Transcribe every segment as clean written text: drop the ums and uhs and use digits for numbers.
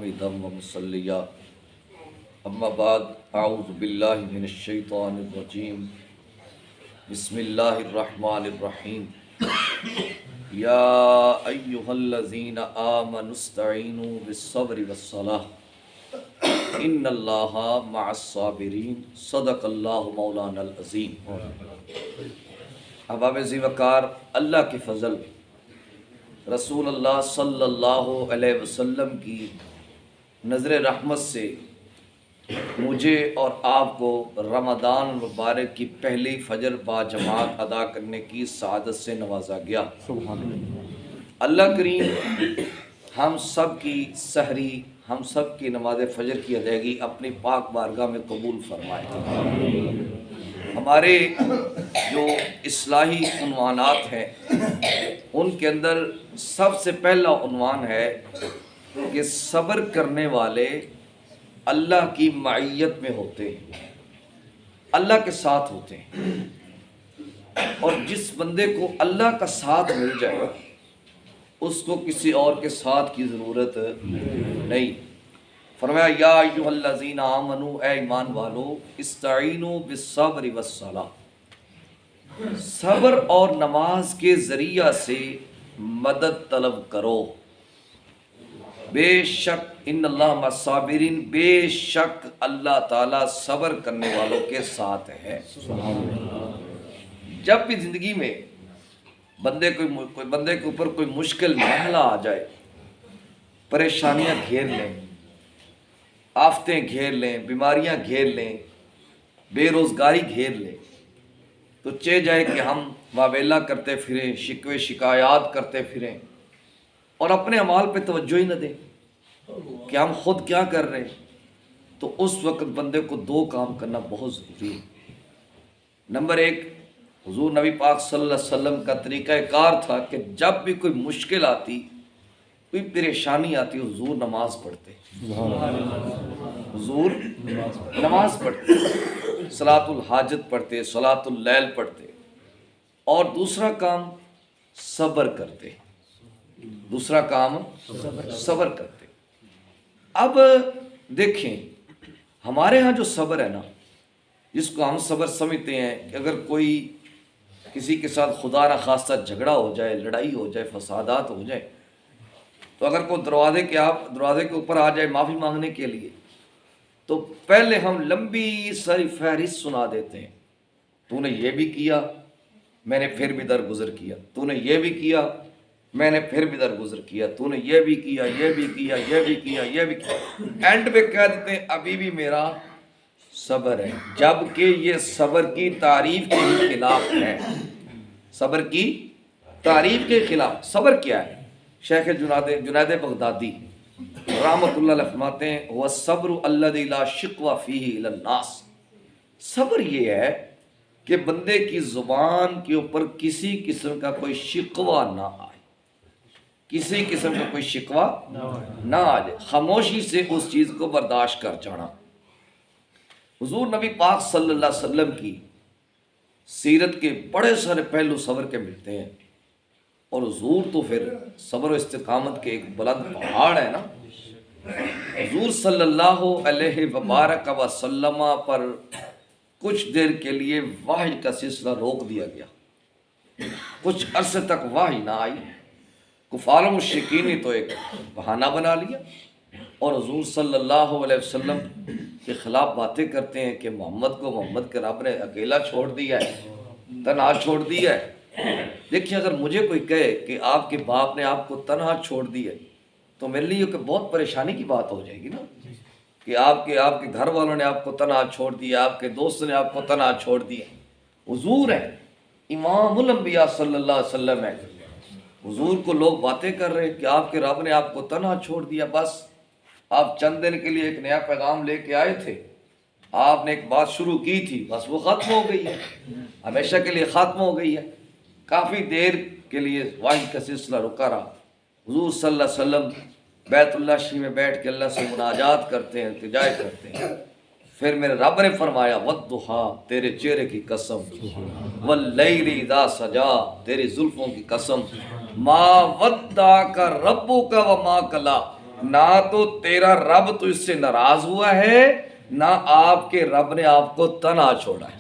حامدا ومصلیا اما بعد اعوذ باللہ من الشیطان الرجیم بسم اللہ الرحمن الرحیم یا ایہا الذین آمنوا استعینوا بالصبر والصلاۃ ان اللہ مع الصابرین صدق اللہ مولانا العظیم۔ احباب ذی وقار، اللہ کی فضل، رسول اللہ صلی اللہ علیہ وسلم کی نظر رحمت سے مجھے اور آپ کو رمضان المبارک کی پہلی فجر با جماعت ادا کرنے کی سعادت سے نوازا گیا۔ اللہ کریم ہم سب کی سحری، ہم سب کی نماز فجر کی ادائیگی اپنی پاک بارگاہ میں قبول فرمائے۔ ہمارے جو اصلاحی عنوانات ہیں ان کے اندر سب سے پہلا عنوان ہے کہ صبر کرنے والے اللہ کی معیت میں ہوتے ہیں، اللہ کے ساتھ ہوتے ہیں، اور جس بندے کو اللہ کا ساتھ مل جائے اس کو کسی اور کے ساتھ کی ضرورت نہیں۔ فرمایا یا ایھا الذین آمنوا، اے ایمان والو، استعینوا بالصبر والصلاۃ، صبر اور نماز کے ذریعہ سے مدد طلب کرو۔ بے شک ان اللہ مع الصابرین، بے شک اللہ تعالیٰ صبر کرنے والوں کے ساتھ ہے۔ جب بھی زندگی میں بندے کے اوپر کوئی مشکل مرحلہ آ جائے، پریشانیاں گھیر لیں، آفتیں گھیر لیں، بیماریاں گھیر لیں، بے روزگاری گھیر لیں، تو چہ جائے کہ ہم واویلا کرتے پھریں، شکوے شکایات کرتے پھریں اور اپنے اعمال پہ توجہ ہی نہ دیں کہ ہم خود کیا کر رہے ہیں، تو اس وقت بندے کو دو کام کرنا بہت ضروری ہے۔ نمبر ایک، حضور نبی پاک صلی اللہ علیہ وسلم کا طریقہ کار تھا کہ جب بھی کوئی مشکل آتی، کوئی پریشانی آتی، حضور نماز پڑھتے، حضور نماز پڑھتے، صلاۃ الحاجت پڑھتے، صلاۃ اللیل پڑھتے، اور دوسرا کام صبر کرتے، دوسرا کام صبر کرتے۔ اب دیکھیں ہمارے ہاں جو صبر ہے نا، جس کو ہم صبر سمجھتے ہیں کہ اگر کوئی کسی کے ساتھ خدا نہ خواستہ جھگڑا ہو جائے، لڑائی ہو جائے، فسادات ہو جائے، تو اگر کوئی دروازے کے اوپر آ جائے معافی مانگنے کے لیے، تو پہلے ہم لمبی ساری فہرست سنا دیتے ہیں، تو نے یہ بھی کیا، میں نے پھر بھی درگزر کیا، تو نے یہ بھی کیا، میں نے پھر بھی درگزر کیا، تو نے یہ بھی کیا، یہ بھی کیا، یہ بھی کیا، یہ بھی کیا، اینڈ پہ کہہ دیتے ہیں ابھی بھی میرا صبر ہے، جبکہ یہ صبر کی تعریف کے خلاف ہے، صبر کی تعریف کے خلاف۔ صبر کیا ہے؟ شیخ جنید بغدادی رحمۃ اللہ علیہ فرماتے ہیں وَالصَّبْرُ الَّذِي لَا شِقْوَ فِيهِ إِلَى النَّاسِ، صبر یہ ہے کہ بندے کی زبان کے اوپر کسی قسم کا کوئی شکوہ نہ آئے، کسی قسم کا کوئی شکوہ نہ آ جائے، خاموشی سے اس چیز کو برداشت کر جانا۔ حضور نبی پاک صلی اللہ علیہ وسلم کی سیرت کے بڑے سارے پہلو صبر کے ملتے ہیں، اور حضور تو پھر صبر و استقامت کے ایک بلند پہاڑ ہے نا۔ حضور صلی اللہ علیہ وبارک وسلم پر کچھ دیر کے لیے وحی کا سلسلہ روک دیا گیا، کچھ عرصے تک وحی نہ آئی، کفار و مشرکین نے تو ایک بہانہ بنا لیا اور حضور صلی اللہ علیہ وسلم کے خلاف باتیں کرتے ہیں کہ محمد کے رب نے اکیلا چھوڑ دیا ہے، تنہا چھوڑ دیا ہے۔ دیکھیں اگر مجھے کوئی کہے کہ آپ کے باپ نے آپ کو تنہا چھوڑ دیا تو میرے لیے کہ بہت پریشانی کی بات ہو جائے گی نا، کہ آپ کے گھر والوں نے آپ کو تنہا چھوڑ دیا، آپ کے دوست نے آپ کو تنہا چھوڑ دیا۔ حضور ہے، امام الانبیاء صلی اللہ علیہ وسلم ہے، حضور کو لوگ باتیں کر رہے کہ آپ کے رب نے آپ کو تنہا چھوڑ دیا، بس آپ چند دن کے لیے ایک نیا پیغام لے کے آئے تھے، آپ نے ایک بات شروع کی تھی، بس وہ ختم ہو گئی ہے، ہمیشہ کے لیے ختم ہو گئی ہے۔ کافی دیر کے لیے وحی کا سلسلہ رکا رہا، حضور صلی اللہ علیہ وسلم بیت اللہ شریف میں بیٹھ کے اللہ سے مناجات کرتے ہیں، التجا کرتے ہیں، پھر میرے رب نے فرمایا وَالضُّحَىٰ، تیرے چہرے کی قسم، وَاللَّيْلِ اِذَا سَجَا، تیری زلفوں کی قسم، مَا وَدَّعَكَ رَبُّكَ وَمَا قَلَىٰ، نہ تو تیرا رب تو اس سے ناراض ہوا ہے، نہ آپ کے رب نے آپ کو تنہا چھوڑا ہے۔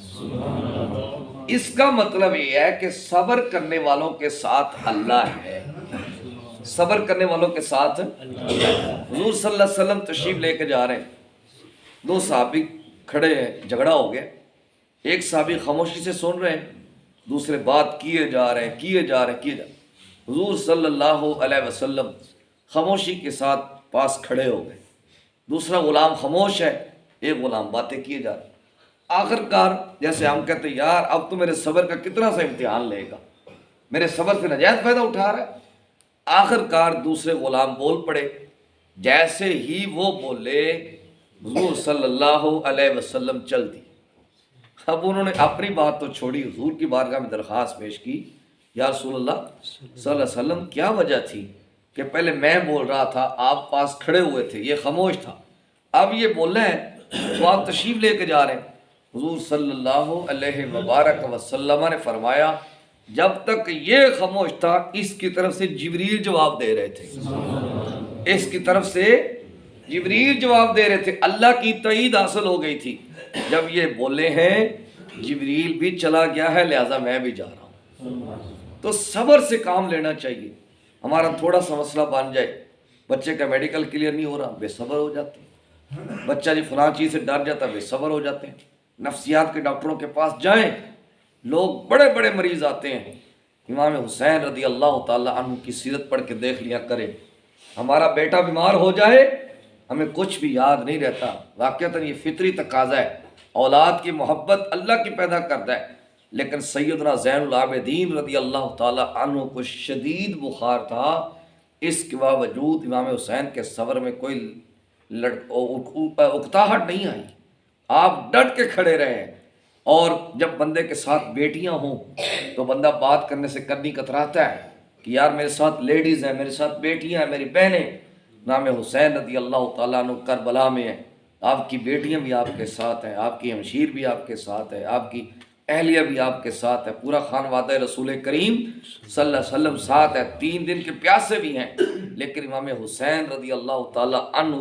اس کا مطلب یہ ہے کہ صبر کرنے والوں کے ساتھ اللہ ہے، صبر کرنے والوں کے ساتھ حضور صلی اللہ علیہ وسلم تشریف لے کے جا رہے ہیں، دو صحابی کھڑے ہیں، جھگڑا ہو گیا، ایک صحابی خاموشی سے سن رہے ہیں، دوسرے بات کیے جا رہے ہیں۔ حضور صلی اللہ علیہ وسلم خاموشی کے ساتھ پاس کھڑے ہو گئے، دوسرا غلام خاموش ہے، ایک غلام باتیں کیے جا رہے ہیں۔ آخر کار جیسے ہم کہتے ہیں یار اب تو میرے صبر کا کتنا سا امتحان لے گا، میرے صبر سے نجائز فائدہ اٹھا رہا ہے۔ آخر کار دوسرے غلام بول پڑے، جیسے ہی وہ بولے حضور صلی اللہ علیہ وسلم چل دی۔ اب انہوں نے اپنی بات تو چھوڑی، حضور کی بارگاہ میں درخواست پیش کی، یا رسول اللہ صلی اللہ علیہ وسلم کیا وجہ تھی کہ پہلے میں بول رہا تھا، آپ پاس کھڑے ہوئے تھے، یہ خاموش تھا، اب یہ بول رہے ہیں تو آپ تشریف لے کے جا رہے ہیں۔ حضور صلی اللہ علیہ وبارک وسلم نے فرمایا جب تک یہ خاموش تھا اس کی طرف سے جبریل جواب دے رہے تھے، اس کی طرف سے جبریل جواب دے رہے تھے، اللہ کی تائید حاصل ہو گئی تھی۔ جب یہ بولے ہیں جبریل بھی چلا گیا ہے، لہذا میں بھی جا رہا ہوں۔ تو صبر سے کام لینا چاہیے۔ ہمارا تھوڑا سا مسئلہ بن جائے، بچے کا میڈیکل کلیئر نہیں ہو رہا، بے صبر ہو جاتے ہیں، بچہ جی فلاں چیز سے ڈر جاتا ہے، بے صبر ہو جاتے ہیں۔ نفسیات کے ڈاکٹروں کے پاس جائیں، لوگ بڑے بڑے مریض آتے ہیں، امام حسین رضی اللہ تعالی عنہ کی سیرت پڑھ کے دیکھ لیا کرے، ہمارا بیٹا بیمار ہو جائے ہمیں کچھ بھی یاد نہیں رہتا، واقعتاً یہ فطری تقاضا ہے، اولاد کی محبت اللہ کی پیدا کرتا ہے۔ لیکن سیدنا زین العابدین رضی اللہ تعالی عنہ کو شدید بخار تھا، اس کے باوجود امام حسین کے صبر میں کوئی اکتاہٹ نہیں آئی، آپ ڈٹ کے کھڑے رہے۔ اور جب بندے کے ساتھ بیٹیاں ہوں تو بندہ بات کرنے سے کرنی کتراتا ہے کہ یار میرے ساتھ لیڈیز ہیں، میرے ساتھ بیٹیاں ہیں، میری بہنیں۔ امام حسین رضی اللہ تعالیٰ عنہ کربلا میں ہیں، آپ کی بیٹیاں بھی آپ کے ساتھ ہیں، آپ کی ہمشیر بھی آپ کے ساتھ ہے، آپ کی اہلیہ بھی آپ کے ساتھ ہے، پورا خانوادہ رسول کریم صلی اللہ علیہ وسلم ساتھ ہے، 3 دن کے پیاسے بھی ہیں، لیکن امام حسین رضی اللہ تعالیٰ عنہ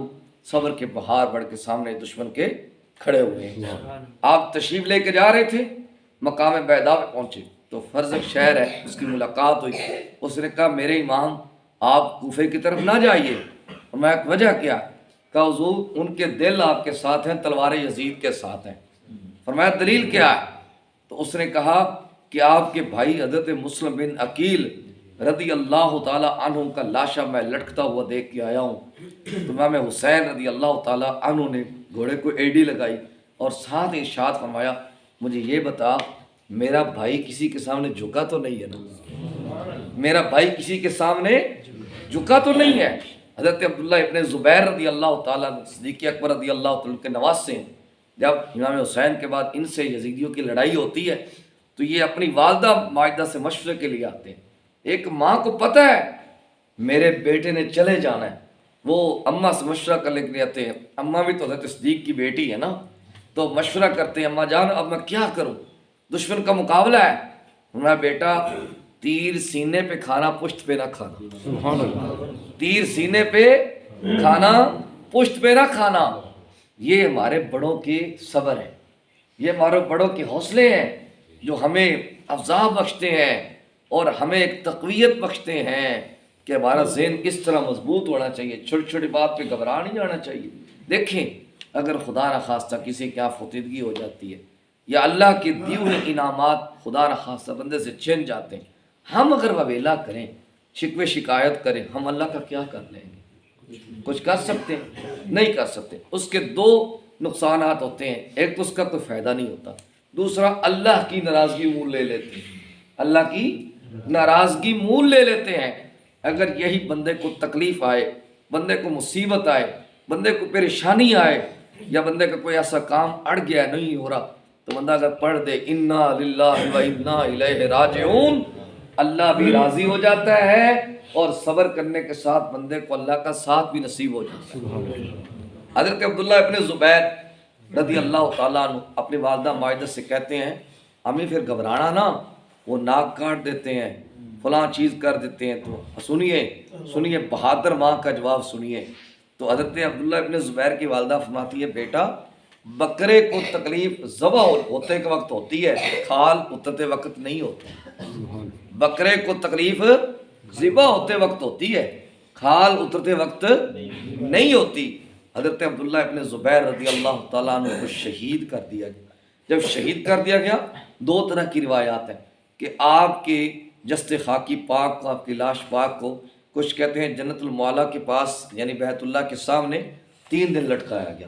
صبر کے پہاڑ بڑھ کے سامنے دشمن کے کھڑے ہوئے ہیں۔ آپ تشریف لے کے جا رہے تھے، مقام بیضاء پہ پہنچے تو فرزق شہر ہے، اس کی ملاقات ہوئی، اس نے کہا میرے امام آپ کوفے کی طرف نہ جائیے۔ فرمایا وجہ کیا؟ کہا حضور ان کے دل آپ کے ساتھ ہیں، تلوار یزید کے ساتھ ہیں۔ فرمایا دلیل کیا ہے؟ تو اس نے کہا کہ آپ کے بھائی حضرت مسلم بن عقیل رضی اللہ تعالی عنہ کا لاشا میں لٹکتا ہوا دیکھ کے آیا ہوں۔ تو امام حسین رضی اللہ تعالی عنہ نے گھوڑے کو ایڈی لگائی اور ساتھ ارشاد فرمایا مجھے یہ بتا میرا بھائی کسی کے سامنے جھکا تو نہیں ہے نا؟ میرا بھائی کسی کے سامنے جھکا تو نہیں ہے؟ حضرت عبداللہ ابن زبیر رضی اللہ تعالیٰ صدیق اکبر رضی اللہ تعالیٰ کے نواز سے ہیں۔ جب امام حسین کے بعد ان سے یزیدیوں کی لڑائی ہوتی ہے تو یہ اپنی والدہ ماجدہ سے مشورے کے لیے آتے ہیں۔ ایک ماں کو پتہ ہے میرے بیٹے نے چلے جانا ہے، وہ اماں سے مشورہ کر لے کے آتے ہیں، اماں بھی تو حضرت صدیق کی بیٹی ہے نا، تو مشورہ کرتے ہیں اماں جان اب میں کیا کروں، دشمن کا مقابلہ ہے۔ میں بیٹا تیر سینے پہ کھانا پشت پہ نہ کھانا، سبحان اللہ، تیر سینے پہ کھانا پشت پہ نہ کھانا، یہ ہمارے بڑوں کے صبر ہے، یہ ہمارے بڑوں کے حوصلے ہیں جو ہمیں افزا بخشتے ہیں اور ہمیں ایک تقویت بخشتے ہیں کہ ہمارا ذہن اس طرح مضبوط ہونا چاہیے، چھوٹی چھوٹی بات پہ گھبرا نہیں جانا چاہیے۔ دیکھیں اگر خدا نخواستہ کسی کے یہاں فتیدگی ہو جاتی ہے یا اللہ کے دیے ہوئے انعامات خدا نخواستہ بندے سے چھن جاتے ہیں، ہم اگر وبیلا کریں، شکوے شکایت کریں، ہم اللہ کا کیا کر لیں گے؟ کچھ کر سکتے ہیں؟ نہیں کر سکتے۔ اس کے 2 نقصانات ہوتے ہیں، ایک تو اس کا کوئی فائدہ نہیں ہوتا، دوسرا اللہ کی ناراضگی مول لے لیتے ہیں، اللہ کی ناراضگی مول لے لیتے ہیں۔ اگر یہی بندے کو تکلیف آئے، بندے کو مصیبت آئے، بندے کو پریشانی آئے یا بندے کا کوئی ایسا کام اڑ گیا نہیں ہو رہا تو بندہ اگر پڑھ دے انا للہ و انا الیہ راجعون، اللہ بھی راضی ہو جاتا ہے اور صبر کرنے کے ساتھ بندے کو اللہ کا ساتھ بھی نصیب ہو جاتا ہے۔ حضرت عبداللہ ابن زبیر رضی اللہ تعالیٰ عنہ اپنی والدہ ماجدہ سے کہتے ہیں امی پھر گھبرانا نا، وہ ناک کاٹ دیتے ہیں، فلاں چیز کر دیتے ہیں تو سنیے بہادر ماں کا جواب سنیے. تو حضرت عبداللہ ابن زبیر کی والدہ فرماتی ہے بیٹا بکرے کو تکلیف ذبح ہوتے کے وقت ہوتی ہے، کھال اترتے وقت نہیں ہوتی. بکرے کو تکلیف ذبح ہوتے وقت ہوتی ہے، کھال اترتے وقت نہیں ہوتی. حضرت عبداللہ ابن زبیر رضی اللہ تعالیٰ عنہ کو شہید کر دیا گیا. جب شہید کر دیا گیا 2 طرح کی روایات ہیں کہ آپ کے جسد خاکی پاک کو، آپ کی لاش پاک کو کچھ کہتے ہیں جنت المعلیٰ کے پاس یعنی بیت اللہ کے سامنے 3 دن لٹکایا گیا،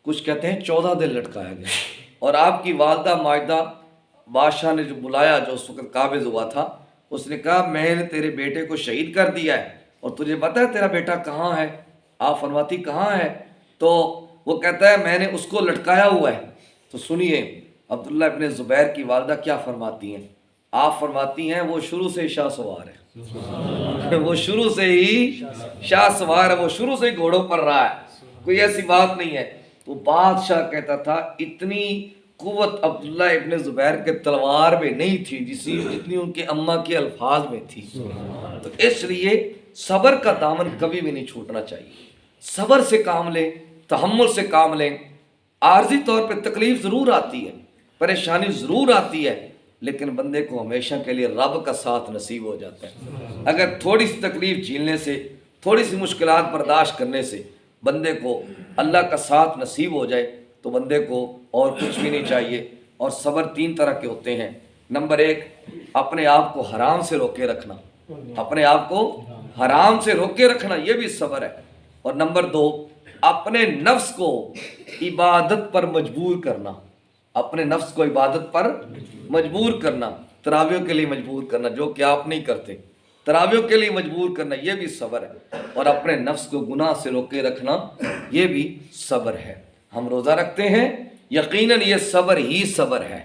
کچھ کہتے ہیں 14 دن لٹکایا گیا. اور آپ کی والدہ ماجدہ بادشاہ نے جو بلایا، جو اس وقت قابض ہوا تھا، اس نے کہا میں نے تیرے بیٹے کو شہید کر دیا ہے اور تجھے پتہ ہے تیرا بیٹا کہاں ہے؟ آپ فرماتی کہاں ہے؟ تو وہ کہتا ہے میں نے اس کو لٹکایا ہوا ہے. تو سنیے عبداللہ ابن زبیر کی والدہ کیا فرماتی ہیں. آپ فرماتی ہیں وہ شروع سے ہی شاہ سوار ہے، وہ شروع سے ہی شاہ سوار ہے، وہ شروع سے ہی گھوڑوں پر رہا ہے، کوئی ایسی بات نہیں ہے. تو بادشاہ کہتا تھا اتنی قوت عبداللہ ابن زبیر کے تلوار میں نہیں تھی جتنی ان کے اماں کے الفاظ میں تھی. تو اس لیے صبر کا دامن کبھی بھی نہیں چھوٹنا چاہیے. صبر سے کام لیں، تحمل سے کام لیں. عارضی طور پہ تکلیف ضرور آتی ہے، پریشانی ضرور آتی ہے، لیکن بندے کو ہمیشہ کے لیے رب کا ساتھ نصیب ہو جاتا ہے. اگر تھوڑی سی تکلیف جھیلنے سے، تھوڑی سی مشکلات برداشت کرنے سے بندے کو اللہ کا ساتھ نصیب ہو جائے تو بندے کو اور کچھ بھی نہیں چاہیے. اور صبر 3 طرح کے ہوتے ہیں. نمبر 1 اپنے آپ کو حرام سے روکے رکھنا، اپنے آپ کو حرام سے روکے رکھنا یہ بھی صبر ہے. اور نمبر 2 اپنے نفس کو عبادت پر مجبور کرنا، اپنے نفس کو عبادت پر مجبور کرنا، تراویحوں کے لیے مجبور کرنا جو کہ آپ نہیں کرتے، تراویحوں کے لیے مجبور کرنا یہ بھی صبر ہے. اور اپنے نفس کو گناہ سے روکے رکھنا یہ بھی صبر ہے. ہم روزہ رکھتے ہیں، یقیناً یہ صبر ہی صبر ہے.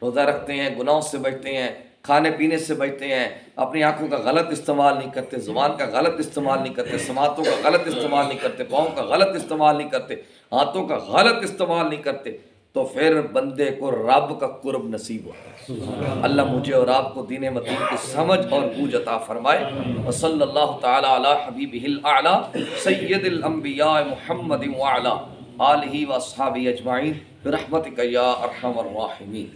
روزہ رکھتے ہیں، گناہوں سے بچتے ہیں، کھانے پینے سے بچتے ہیں، اپنی آنکھوں کا غلط استعمال نہیں کرتے، زبان کا غلط استعمال نہیں کرتے، سماعتوں کا غلط استعمال نہیں کرتے، پاؤں کا غلط استعمال نہیں کرتے، ہاتھوں کا غلط استعمال نہیں کرتے، تو پھر بندے کو رب کا قرب نصیب ہوتا ہے. اللہ مجھے اور آپ کو دین متین کی سمجھ اور بوجھ عطا فرمائے. وصلی اللہ تعالی علی حبیبہ الاعلی سید الانبیاء محمد وعلی آلہ واصحابہ اجمعین برحمتک یا ارحم الراحمین.